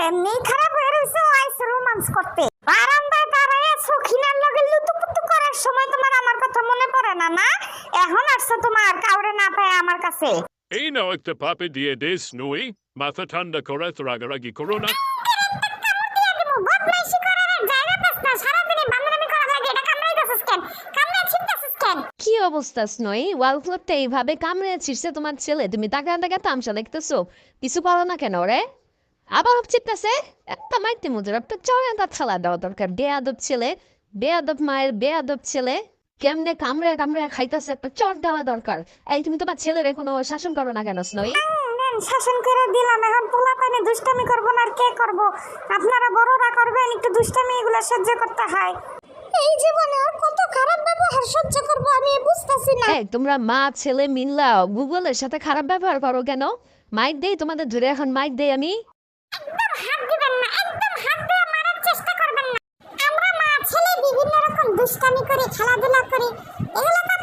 এমনি খারাপ হয়ে রইছে আইস রোমান্স করতে বারান্দায় দাঁড়ায় সখিনার লগে লুতুপুতু করার সময় তোমার আমার কথা মনে পড়ে না না এখন আসছে তোমার কাউরে না পায় আমার কাছে এই নাও একটা পাপে দিয়ে দে স্নুই মাথা ঠান্ডা করে তো রাগারাগি করো না বদমাইশি করার আর জায়গা পাস না সারাদিন বান্দরামি করা লাগে এটা কামড়াইতাছিস কেন কামড়া ছিটতাছিস কেন কি অবস্থা স্নোই ওয়াল ক্লবটা এইভাবে কামড়ে ছিড়ছে তোমার ছেলে তুমি তাকে তাকে তামসা দেখতেছো কিছু পারো না কেন রে আবার চিত্তাছে একটা মাইতে মুজুর একটা চড়ে তার ছালা দেওয়া দরকার বেয়াদব ছেলে বেয়াদব মায়ের বেয়াদব ছেলে কেমনে কামড়ে কামড়ে খাইতেছে একটা চট দেওয়া দরকার এই তুমি তোমার ছেলের কোনো শাসন করো না কেন স্নোই শাসন করে দিলাম এখন পোলা পানি দুষ্টামি করবো না আর কে করবো আপনারা বড়রা করবেন একটু দুষ্টামি এগুলো সহ্য করতে হয় এই জীবনে আর কত খারাপ ব্যবহার সহ্য করবো আমি বুঝতেছি না এই তোমরা মা ছেলে মিল্লা গুগলের সাথে খারাপ ব্যবহার করো কেন মাইক দেই তোমাদের ধরে এখন মাইক দেই আমি একদম হাত দিবেন না একদম হাত দিয়ে মারার চেষ্টা করবেন না আমরা মা ছেলে বিভিন্ন রকম দুষ্টামি করি খেলাধুলা করি এগুলো তো